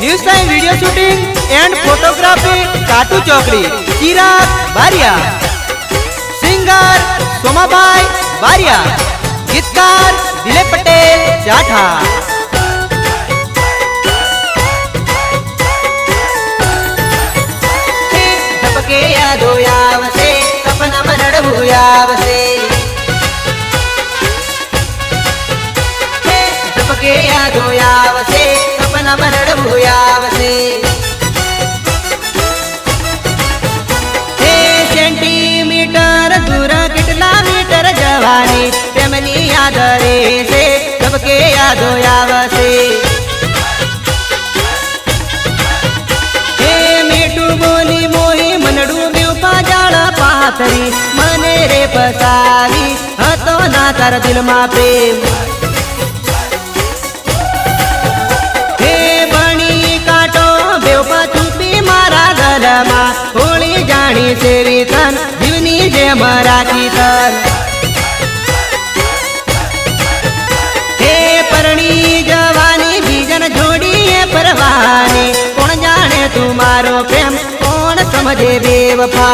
News time video shooting and photography काटू चौकड़ी चिराग बारिया। Singer सोमाबाई बारिया। गीतकार दिलीप पटेल जाठा। सबके यादो यावसे सपना मनड़ हुयावसे सबके यादो यावसे सपना मनड़ हुयावसे सेंटीमीटर दूर किटला मीटर जवानी प्रेमनी याद रे से सबके यादो यावसे मीठू बोली मोही मनडू ब्यूपा जाड़ पातरी मने रे फसावी हतो ना तार दिल मा प्रेम हे बणी काटो ब्यूपा चूपी मारा गल मा होली जाणी सेवी तन जीवनी जे मराठी तन हे परणी जवानी बीजन जोड़ी परवानी कौन जाने तुम्हारो प्रेम कौन समझे बेवफा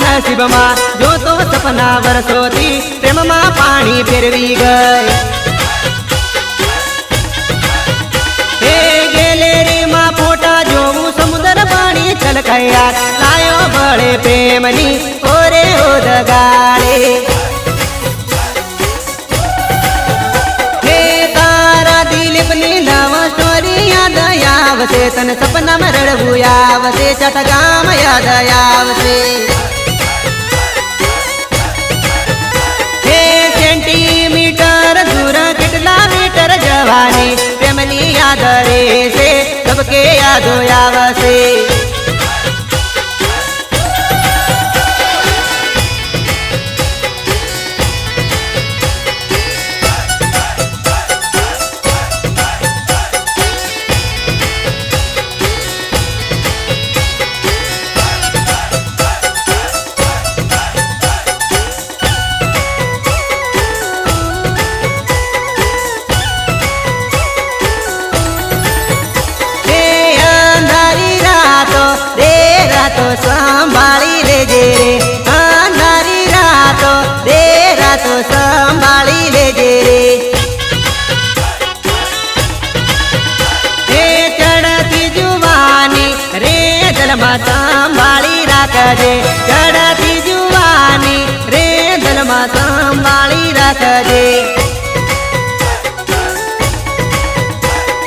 नसीब मा जो तो सपना बरसोती प्रेम मा पानी फेरवी गए हे गैलेरी मा फोटा जो समुद्र पानी छलकाया लायो बड़े प्रेमनी ओरे ओद गाले हे तारा दिलीप नी लव स्टोरी याद आवसे तन सपना में रड़बुयावसे चटगाम याद आवसे सेंटीमीटर दूर किटला मीटर जवानी प्रेमनी याद रे से सबके यादो यावसे तो संभाली ले जे रे अंधारी रातो दे रातो संभाली ले जे रे हे चढ़ती जुवानी रे दलमा संभाली राखजे चढ़ती जुवानी रे दलमा संभाली राखजे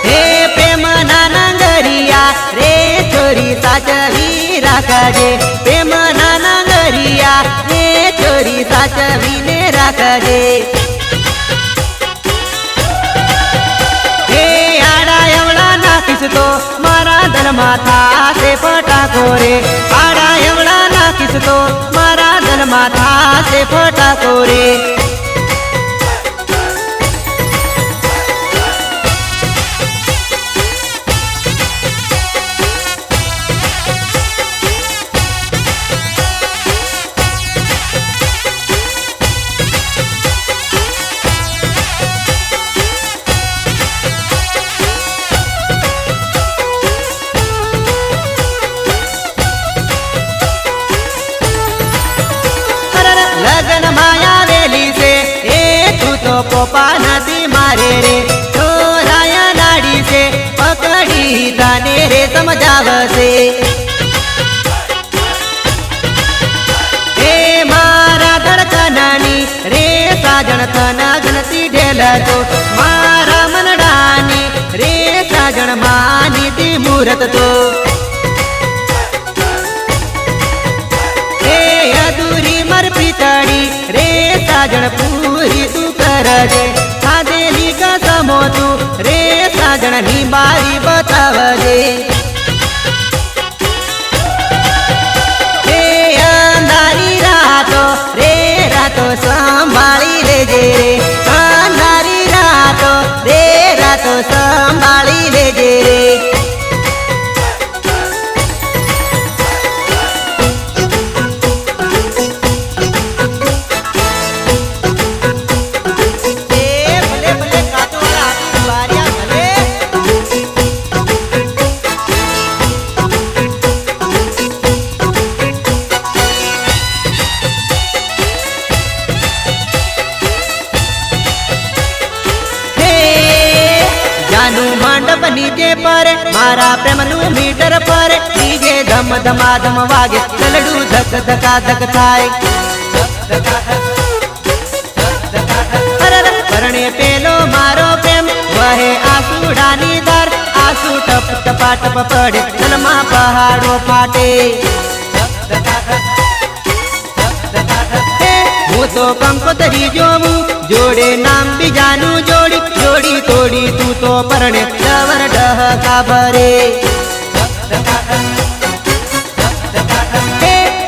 हे प्रेम नानगरिया रे छोरी साचवी राखजे प्रेम नानगरिया रे छोरी साचवी ने राखजे हे आड़ा एवड़ा नाखीस तो मारा दल माथा से फटाको रे आड़ा एवड़ा नाखीस तो मारा दल माथा से फटाको रे लगन माया वेली से तू तो पोपा नदी मारे रे तो राया नाड़ी से पकड़ी ताने रे समझावसे हे मारा धड़कनानी रे साजन तना गणती ढेल तो मारा मनडानी रे साजन मानी ती मूरत तो मर पितड़ी रे साजन पूरी तू कर दे खादेली कसमो तू रे साजणनी बारी बतावजे हे अंधारी रातो रे रातो संभाळी लेजे रे अंधारी रातो रे रातो संभाळी लेजे रे નીચે પર મારા પ્રેમનું મીટર પર ડીજે ધમ ધમાધમ વાગે ચલડું ધક ધકા ધક થાય પરણે પેલો મારો પ્રેમ વહે આસુડાની ધાર આસુ ટપ ટપા ટપ પડે તલમાં પહાડો ફાટે હું તો કંકોતરી જોવું જોડે નામ બીજાનું જોડી જોડી તોડી તું તો પરણે ડવર ડહકા ભરે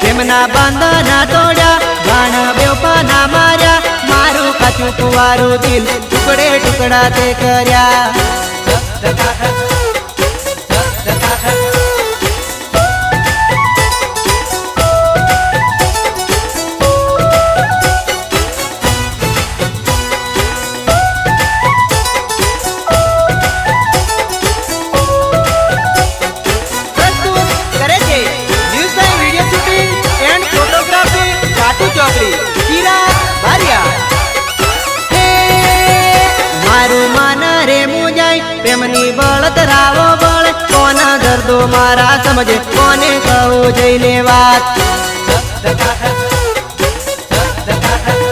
પ્રેમના બંધના તોડ્યા બાણ બેવપાના માર્યા મારું કાચું કુવારું દિલ ટુકડે ટુકડા તે કર્યા પ્રેમની બળત રાવો બળ કોના દર્દો મારા સમજે કોને કહું જઈને વાત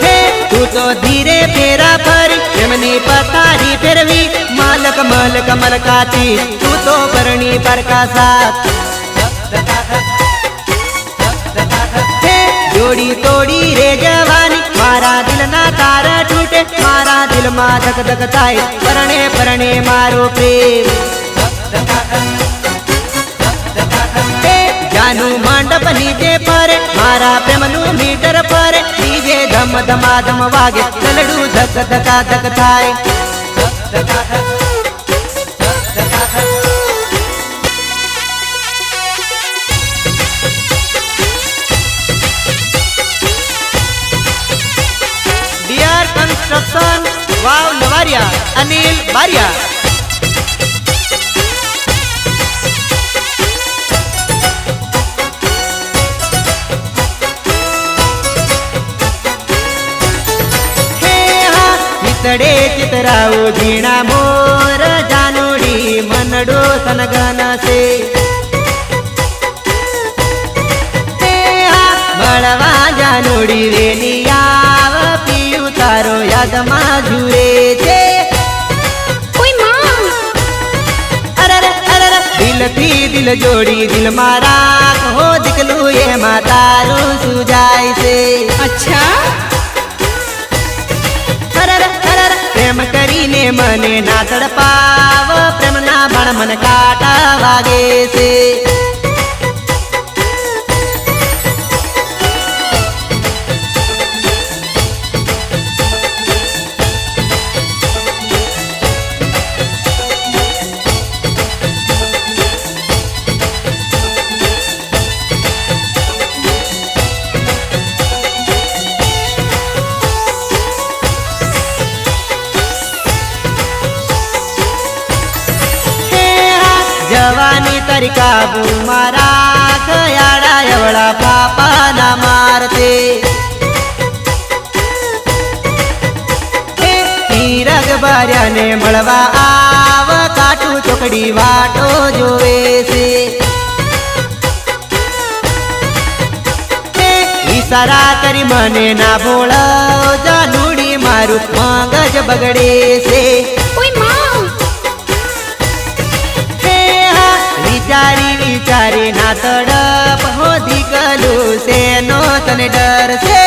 હે તું તો ધીરે ફેરા ફરી પ્રેમની પથારી ફેરવી માલક મલક મલકાતી તું તો પરણી પરકાસાત જોડી તોડી રે જવાની મારા દિલના તારા તૂટે મારા દિલમાં ધક ધક થાય પરણે પરણે મારો પ્રેમ જાનું મંડપ નીચે પરે મારા પ્રેમનું મીટર પરે ડીજે ધમ ધમાધમ વાગે ચલડું ધક ધકા ધક થાય કન્સ્ટ્રક્શન વાવ લવારિયા અનિલ બારિયા હે હા ચિતડે ચિતરાઓ ઝીણા મોર જાનુડી મનડો સનગન છે મળવા જાનુડી રેલી આવ પીયું તારો યાદમાં જુએ છે દિલથી દિલ જોડી દિલ મારા કહો દીકલું એમાં તારું સુજાય છે અચ્છા પ્રેમ કરીને મને ના તડપાવ પ્રેમના બાણ મને કાટા વાગે છે જવાની તારી કાબુ મારા ખયાડા એવડા પાપા ના મારતે તીરગ બાર્યાને મળવા આવ કાટું ચોકડી વાટો જોવે છે ઈશારા કરી મને ના ભોળ જાનુડી મારું મગજ બગડે છે વિચારી વિચારી ના તડપ હોધી કલું છે નો તને ડર છે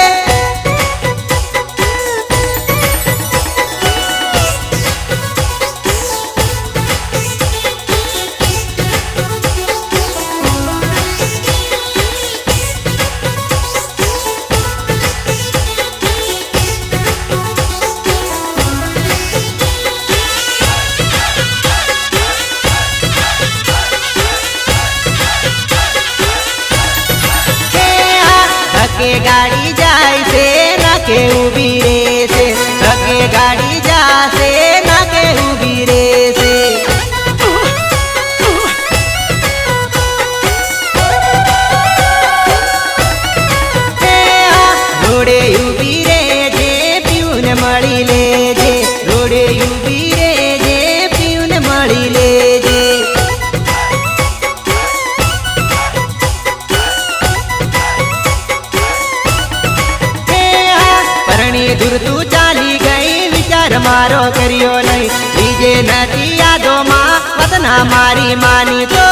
दूर तू चाली गई विचार मारो करियो नहीं बीजे नदी यादो माँ वतना मारी मानी तो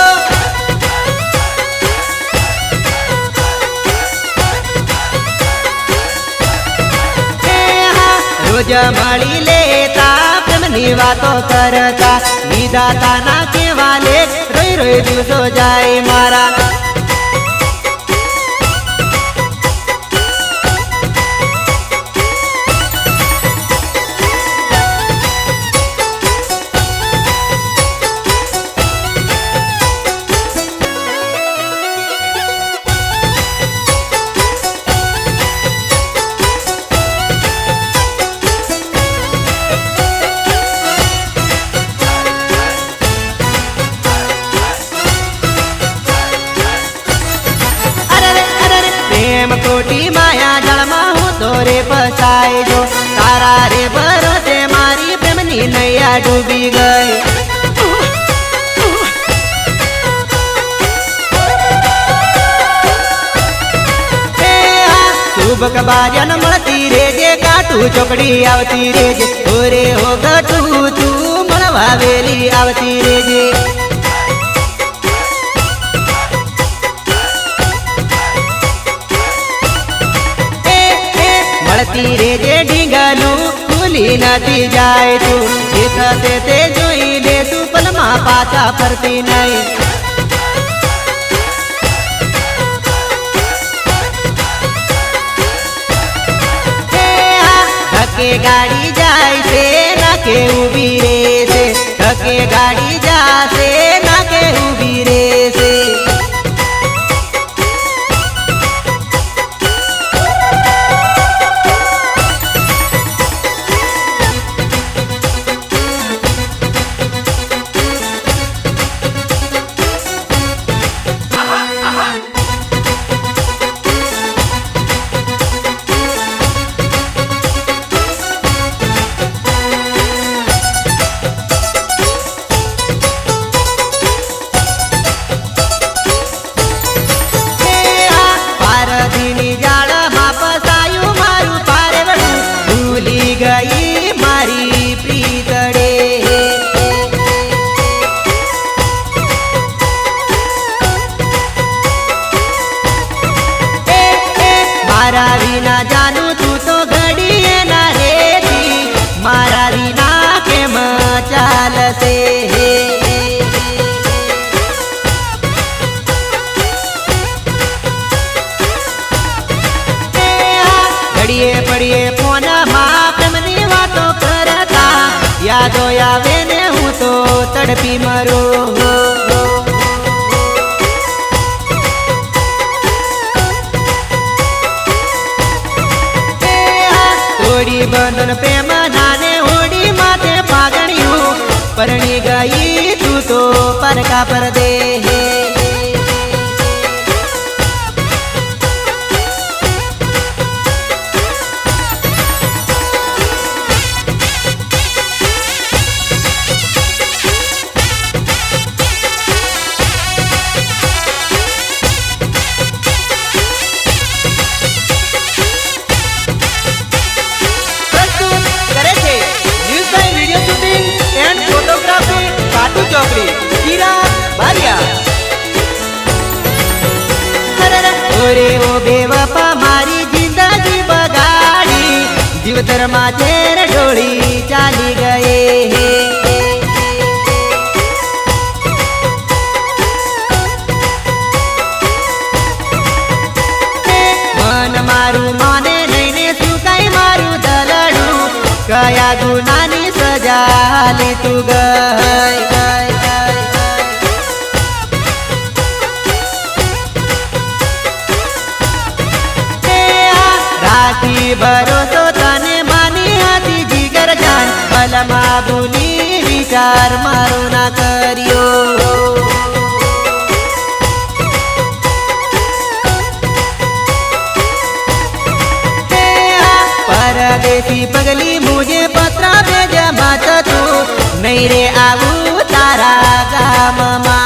रोज मળી लेता प्रेमनी वातो करता विधाता ना केवाले रोई रोई दिवसो जाय मारा कोटी माया जलमा हूँ तोरे फसाए जो तारा रे भरोसे मारी प्रेमनी नैया डूबी गई सुबक बाजन મળતી રેજે કાટુ ચોકડી આવતી રેજે ઓરે હો ગટુ તું મળવા વેલી આવતી રેજે મળતી રેજે ઢીંગલું ભૂલી નથી જાય તું જે થશે તે જોઈ લે તું પલમાં પાછા ફરતી નહીં ધકે ગાડી જાય છે નાકે ઊભી રહેશે ધકે ગાડી જાશે નાકે ઊભી રહેશે मारा विना जानू तू तो घड़िए ना रेती मारा विना के मचाल से घड़िए पड़िए फोन माँ प्रेमनी वातो करता यादो आवे ने हूँ तो तड़पी मरो होड़ी बंधन प्रेम नाने होड़ी माथे पागणियों परणी गई तू तो पर का पर दे ચોકડી ચિરાગ બારિયા ઓરે ઓ બેવફા મારી જિંદગી બગાડી જીવતર માં ઝેર ઢોળી ચાલી ગયે મન મારું માને લઈને સુકાઈ મારું દલડું કયા ગુનાની સજા લી તું ગઈ भरोसो तने मानी हाथी जिगर जान पलमा भूली विचार मारो ना करियो परदेसी पगली मुझे पत्र भेजा मत तू नहीं रे आऊ तारा गाम मा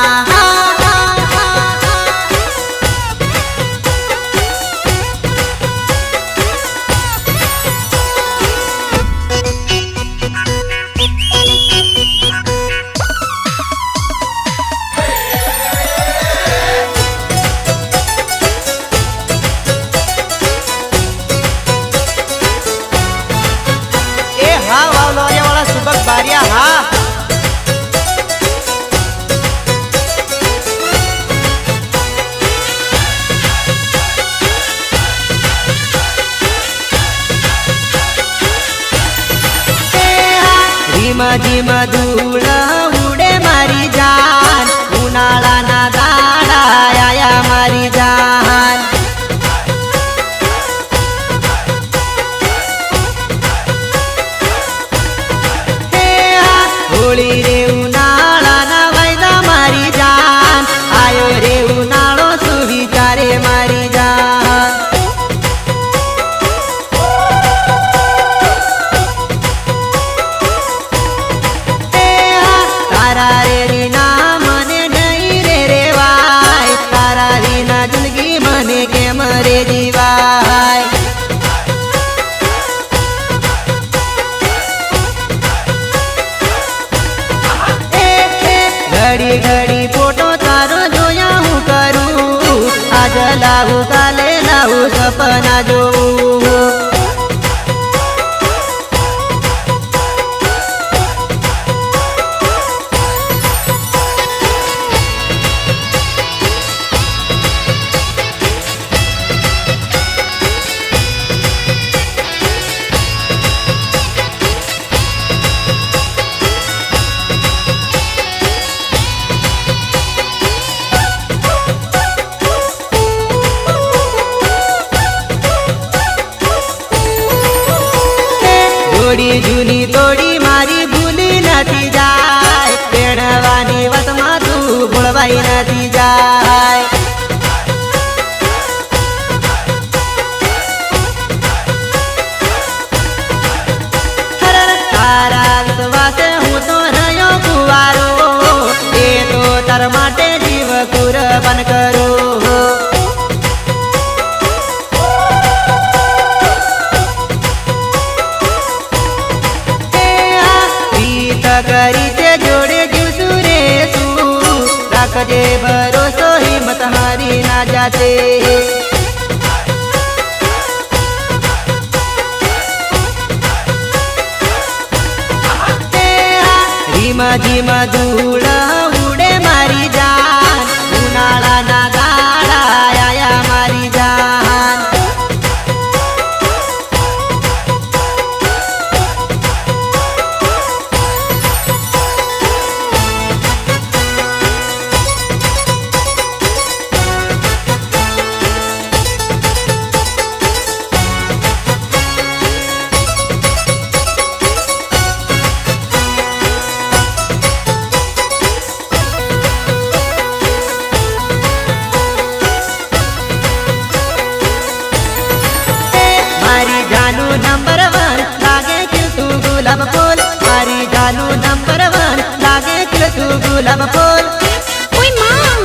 ધીમ ધીમ ધૂળ ઉડે મારી જાન ઉનાળાના દાડા આયા મારી જાન હોળી રે ઉનાળાના વાયદા મારી જાન આયો રે ઉનાળો શું વિચારે મારી જાન તારા રે રીના મને નહીં રે રેવાય તારા રીના જિંદગી મને કેમ રે જીવાય ઘડી ઘડી ફોટો તારો જોયા હું કરું આજ લાવું કાલે લાવું સપના જોઉં જોડી જૂની તોડી મારી ભૂલી નથી જાય પેણવાની વતમાં તું ભૂલવાઈ નથી જાય તારા વિશ્વાસે હું તો રહ્યો કુવારો એ તો તાર માટે જીવ કુરબાન કરું કરી તે જોડે જુસું રે શું રાખજે ભરોસો હિંમત હારી ના જાતે ધીમ ધીમ ધૂળ ઉડે મારી જાન ઉનાળાના દાડા આયા મારી જાન મારી જાનું નંબર 1 લાગે ખીલતું ગુલાબ ફૂલ મારી જાનું નંબર 1 લાગે ખીલતું ગુલાબ ફૂલ ઓય માં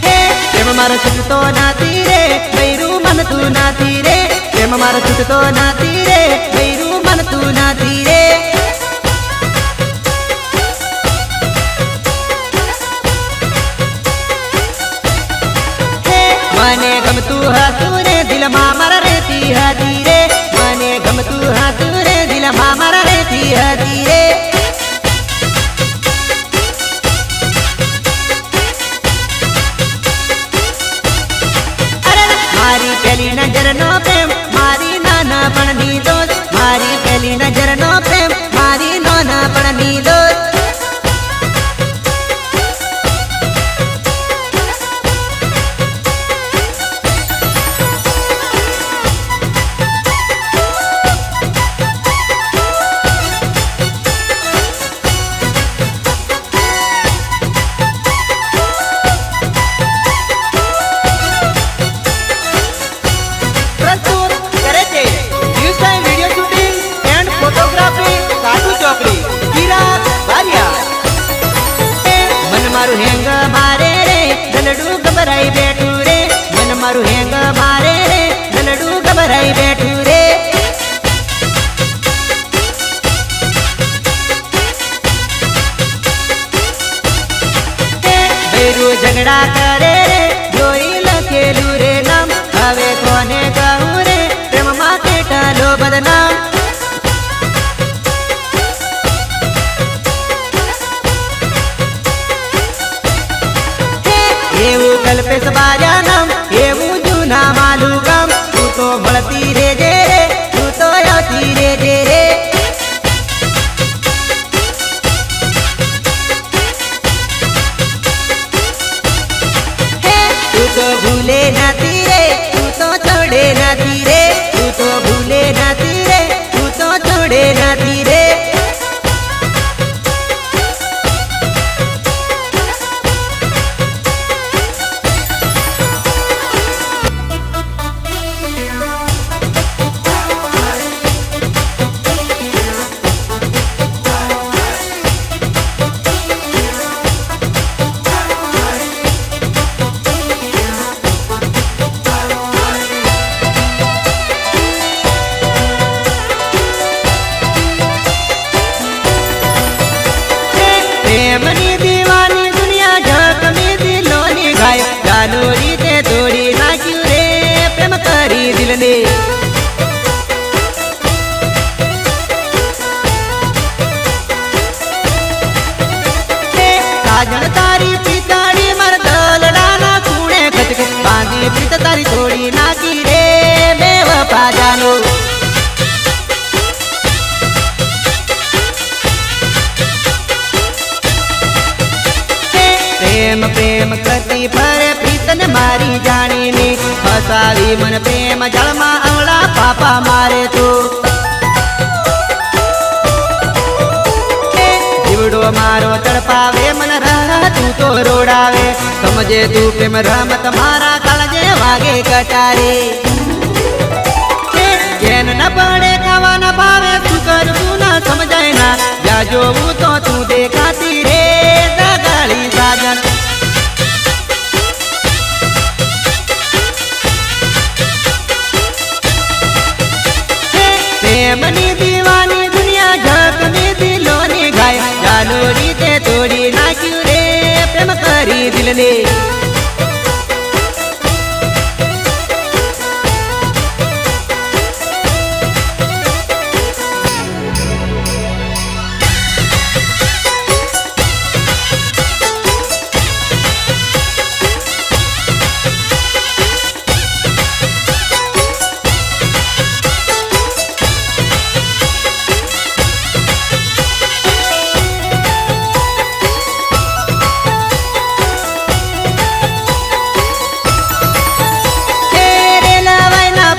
હે પ્રેમ મારો છૂટતો નથી રે બૈરું મનતું નથી રે પ્રેમ મારો છૂટતો નથી રે બૈરું મનતું નથી રે મને ગમતું હતું રે દિલમાં મારા રહેતી હતી રે મને ગમતું હતું રે દિલમાં મારા રહેતી હતી રે મારી પેલી નજરનો પ્રેમ મારી નાનપણની દોસ્ત મારી પેલી નજરનો પ્રેમ મારી નાનપણની દોસ્ત પ્રસ્તુત કરે છે news time video shooting and photography દિલને સાજણ તારી પિતાડી માર દલડાના ખૂણે ખચકે બાંધી પ્રીત તારી છોડી નાખી રે બે વફા જાનો પ્રેમ પ્રેમ કરતી ફરે પ્રીતને મારી જાણીને ફસાવી મન પ્રેમ જળમાં આવડા પાપા મારે તો જીવડો મારો તડપાવે મન રાહ તું તો રોડાવે સમજે તું પ્રેમ રમત મારા કાળજે વાગે કટારે જેન ન પડે ખાવા ન ભાવે તું કરવું ના સમજાય ના જા જોવું તો તું દેખાતી રે દગાળી સાજન પ્રેમની દીવાની દુનિયા જગની દિલોની ગાય જાલોડી તે તોડી નાખ્યું રે પ્રેમ કરી દિલને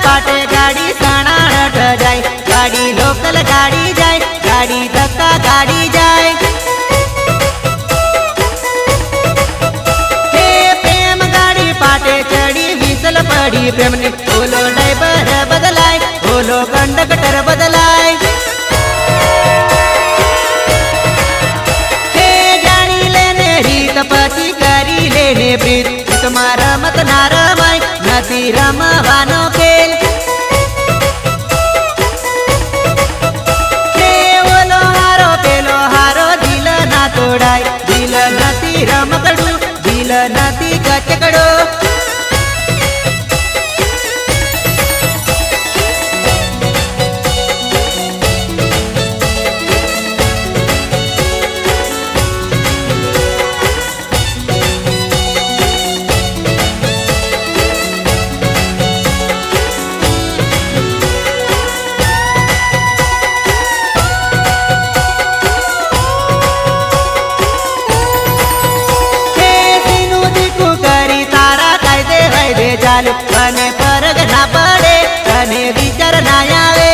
પાટે ગાડી સણાટ જાય ગાડી લોકલ ગાડી જાય ગાડી ધક્કા ગાડી જાય હે પ્રેમ ગાડી પાટે ચડી વિસલ પડી પ્રેમની ઓલો ડ્રાઈવર બદલાય ઓલો કંડક્ટર બદલાય હે જાણી લેને રીત પછી કરી લેને પ્રીત તમારા રમત ના રમાય નથી રમવાનો ખેલ ઓલો હારો પેલો હારો દિલ ના તોડાય દિલ નથી રમકડું દિલ નથી કચકડો ચાલુ અને ફરક ના પડે અને વિચાર ના આવે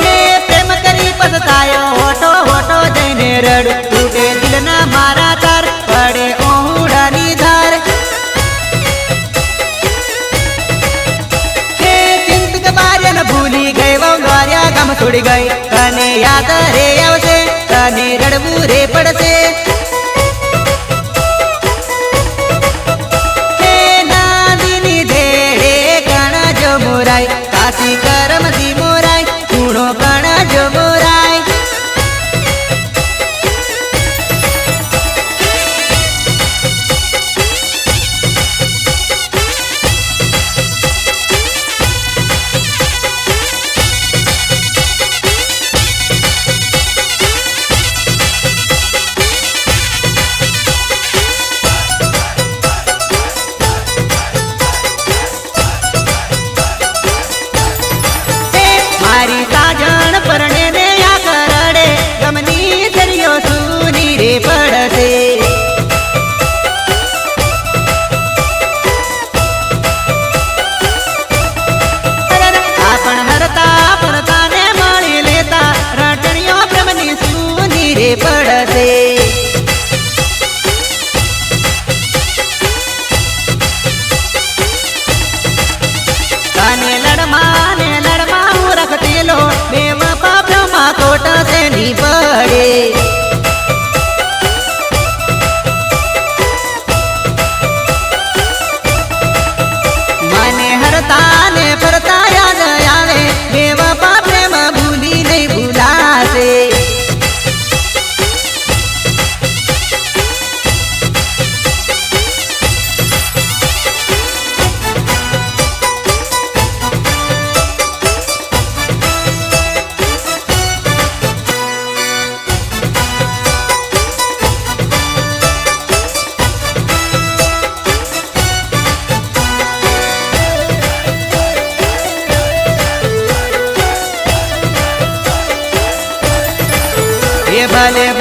કે પ્રેમ કરી પછતાયો હોટો હોટો જઈને રડ તૂટે દિલ ના મારા તાર પડે ઓહુડાની ધાર હે ચિંતક બાર્યા ન ભૂલી ગઈ વંગાર્યા ગામ છોડી ગઈ તને યાદ રે આવશે તને રડવું રે પડશે કાશી કરમથી મોરાય કૂણો કણા જો મોરાય ભલે